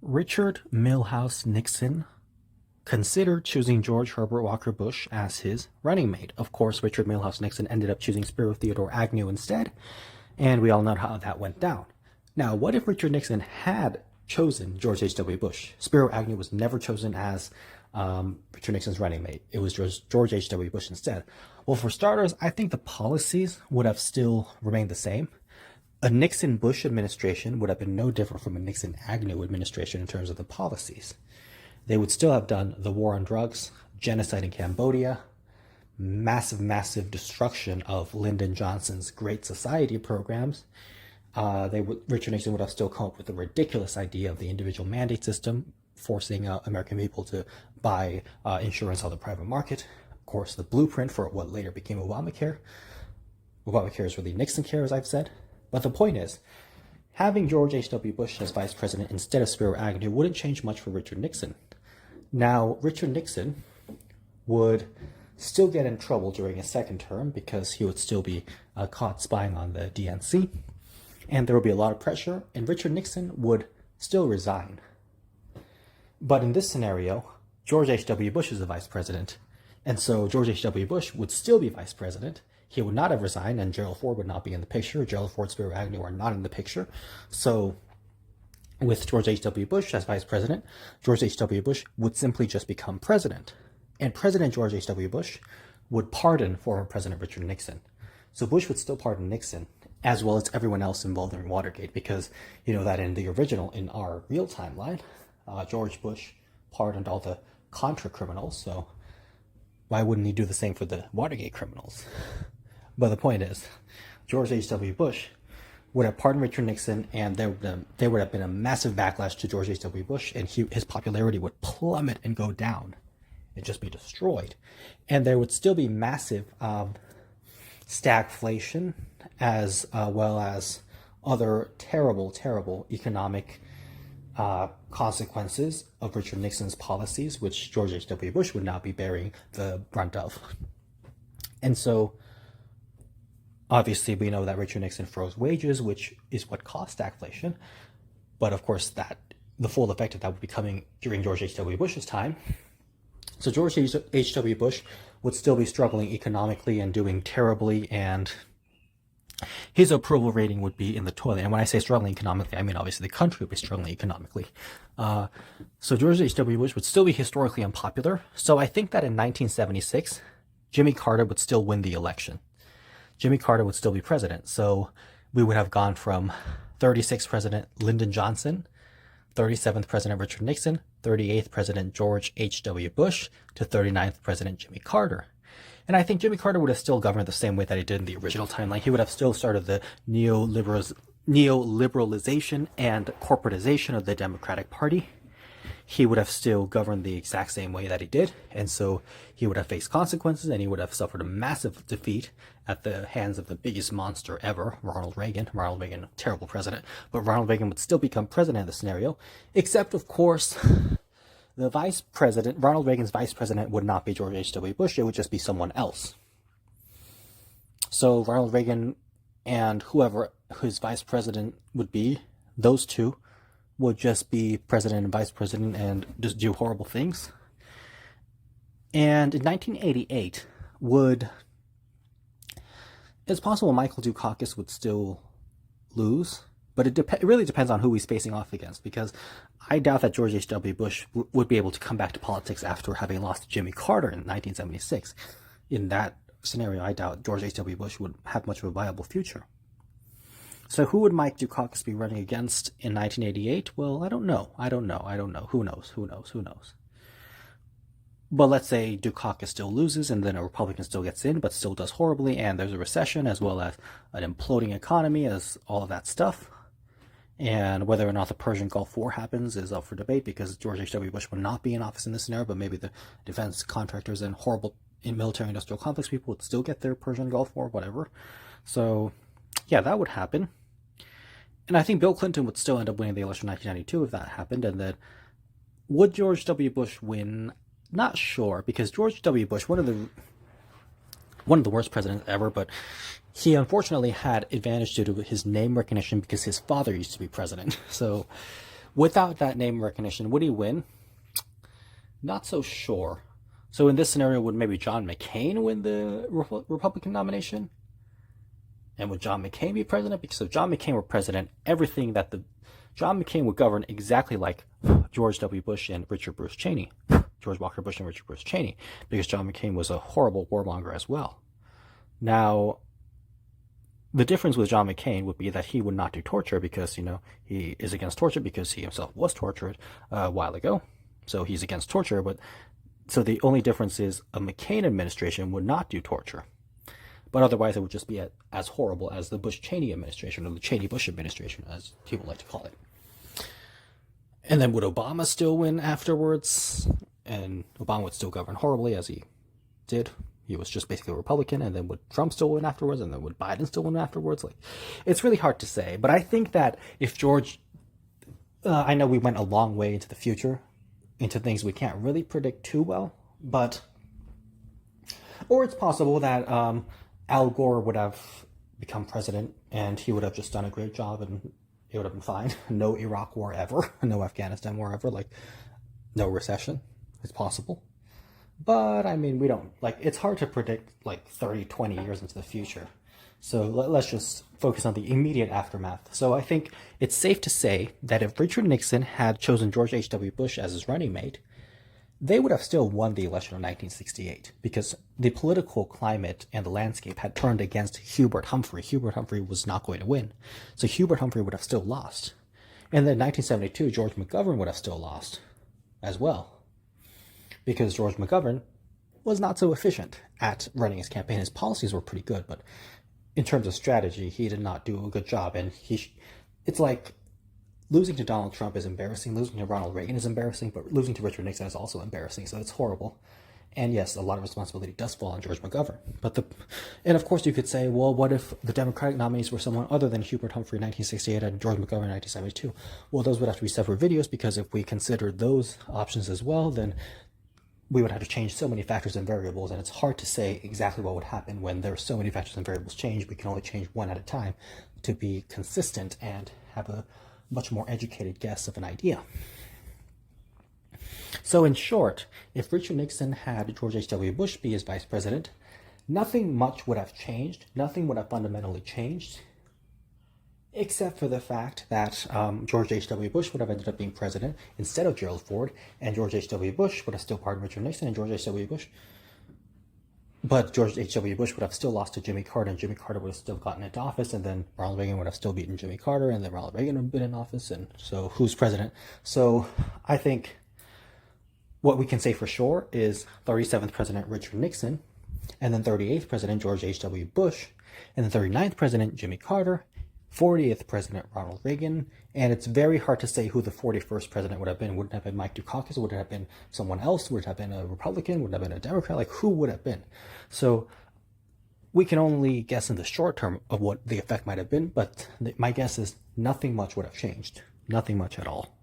Richard Milhouse Nixon considered choosing George Herbert Walker Bush as his running mate. Of course, Richard Milhouse Nixon ended up choosing Spiro Theodore Agnew instead, and we all know how that went down. Now, what if Richard Nixon had chosen George H.W. Bush? Spiro Agnew was never chosen as Richard Nixon's running mate. It was George H.W. Bush instead. Well, for starters, I think the policies would have still remained the same. A Nixon-Bush administration would have been no different from a Nixon-Agnew administration in terms of the policies. They would still have done the war on drugs, genocide in Cambodia, massive destruction of Lyndon Johnson's Great Society programs. Richard Nixon would have still come up with the ridiculous idea of the individual mandate system, forcing American people to buy insurance on the private market. Of course, the blueprint for what later became Obamacare. Obamacare is really Nixon care, as I've said. But the point is, having George H.W. Bush as vice president instead of Spiro Agnew wouldn't change much for Richard Nixon. Now, Richard Nixon would still get in trouble during his second term because he would still be caught spying on the DNC, and there would be a lot of pressure, and Richard Nixon would still resign. But in this scenario, George H.W. Bush is the vice president, and so George H.W. Bush would still be vice president. He would not have resigned, and Gerald Ford would not be in the picture. Gerald Ford, Spiro Agnew are not in the picture. So with George H.W. Bush as vice president, George H.W. Bush would simply just become president. And President George H.W. Bush would pardon former President Richard Nixon. So Bush would still pardon Nixon, as well as everyone else involved in Watergate, because you know that in the original, in our real timeline, George Bush pardoned all the Contra criminals, so why wouldn't he do the same for the Watergate criminals? But the point is, George H.W. Bush would have pardoned Richard Nixon, and there would have been a massive backlash to George H.W. Bush, and his popularity would plummet and go down. It'd just be destroyed. And there would still be massive stagflation, as well as other terrible economic consequences of Richard Nixon's policies, which George H.W. Bush would now be bearing the brunt of. And so, obviously, we know that Richard Nixon froze wages, which is what caused stagflation. But of course, the full effect of that would be coming during George H.W. Bush's time. So George H.W. Bush would still be struggling economically and doing terribly, and his approval rating would be in the toilet. And when I say struggling economically, I mean obviously the country would be struggling economically. So George H.W. Bush would still be historically unpopular. So I think that in 1976, Jimmy Carter would still win the election. Jimmy Carter would still be president. So we would have gone from 36th President Lyndon Johnson, 37th President Richard Nixon, 38th President George H.W. Bush, to 39th President Jimmy Carter. And I think Jimmy Carter would have still governed the same way that he did in the original timeline. He would have still started the neoliberalization and corporatization of the Democratic Party. He would have still governed the exact same way that he did, and so he would have faced consequences, and he would have suffered a massive defeat at the hands of the biggest monster ever, Ronald Reagan. Ronald Reagan, terrible president, but Ronald Reagan would still become president in the scenario, except, of course, the vice president, Ronald Reagan's vice president, would not be George H.W. Bush. It would just be someone else. So Ronald Reagan and whoever his vice president would be, those two, would just be president and vice president and just do horrible things. And in 1988, it's possible Michael Dukakis would still lose, but it really depends on who he's facing off against, because I doubt that George H.W. Bush would be able to come back to politics after having lost to Jimmy Carter in 1976. In that scenario, I doubt George H.W. Bush would have much of a viable future. So who would Mike Dukakis be running against in 1988? Well, I don't know. Who knows? But let's say Dukakis still loses, and then a Republican still gets in, but still does horribly, and there's a recession, as well as an imploding economy, as all of that stuff. And whether or not the Persian Gulf War happens is up for debate, because George H.W. Bush would not be in office in this scenario, but maybe the defense contractors and horrible military-industrial complex people would still get their Persian Gulf War, whatever. So, yeah, that would happen. And I think Bill Clinton would still end up winning the election in 1992 if that happened. And then would George W. Bush win? Not sure, because George W. Bush, one of the worst presidents ever, but he unfortunately had advantage due to his name recognition because his father used to be president. So Without that name recognition, would he win? Not so sure. So in this scenario, would maybe John McCain win the Republican nomination? And would John McCain be president? Because if John McCain were president, John McCain would govern exactly like George W. Bush and Richard Bruce Cheney. George Walker Bush and Richard Bruce Cheney. Because John McCain was a horrible warmonger as well. Now, the difference with John McCain would be that he would not do torture because, he is against torture because he himself was tortured a while ago. So he's against torture, so the only difference is a McCain administration would not do torture. But otherwise, it would just be as horrible as the Bush-Cheney administration, or the Cheney-Bush administration, as people like to call it. And then would Obama still win afterwards? And Obama would still govern horribly, as he did. He was just basically a Republican. And then would Trump still win afterwards? And then would Biden still win afterwards? It's really hard to say. But I think that if George... I know we went a long way into the future, into things we can't really predict too well. Or it's possible that... Al Gore would have become president and he would have just done a great job and it would have been fine. No Iraq war ever, no Afghanistan war ever, no recession. It's possible. But we don't, it's hard to predict 30, 20 years into the future. So let's just focus on the immediate aftermath. So I think it's safe to say that if Richard Nixon had chosen George H.W. Bush as his running mate, they would have still won the election of 1968 because the political climate and the landscape had turned against Hubert Humphrey. Hubert Humphrey was not going to win. So Hubert Humphrey would have still lost. And then in 1972, George McGovern would have still lost as well because George McGovern was not so efficient at running his campaign. His policies were pretty good, but in terms of strategy, he did not do a good job. And it's like... losing to Donald Trump is embarrassing. Losing to Ronald Reagan is embarrassing, but losing to Richard Nixon is also embarrassing. So it's horrible. And yes, a lot of responsibility does fall on George McGovern. And of course you could say, well, what if the Democratic nominees were someone other than Hubert Humphrey in 1968 and George McGovern in 1972? Well, those would have to be separate videos because if we considered those options as well, then we would have to change so many factors and variables. And it's hard to say exactly what would happen when there are so many factors and variables change. We can only change one at a time to be consistent and have a much more educated guess of an idea. So in short, if Richard Nixon had George H.W. Bush be his vice president, nothing much would have changed. Nothing would have fundamentally changed, except for the fact that George H.W. Bush would have ended up being president instead of Gerald Ford, and George H.W. Bush would have still pardoned Richard Nixon, and George H.W. Bush would have still lost to Jimmy Carter, and Jimmy Carter would have still gotten into office, and then Ronald Reagan would have still beaten Jimmy Carter, and then Ronald Reagan would have been in office, and so who's president? So I think what we can say for sure is 37th President Richard Nixon, and then 38th President George H.W. Bush, and then 39th President Jimmy Carter, 40th President Ronald Reagan, and it's very hard to say who the 41st president would have been. Would it have been Mike Dukakis? Would it have been someone else? Would it have been a Republican? Would it have been a Democrat? Who would it have been? So we can only guess in the short term of what the effect might have been, but my guess is nothing much would have changed. Nothing much at all.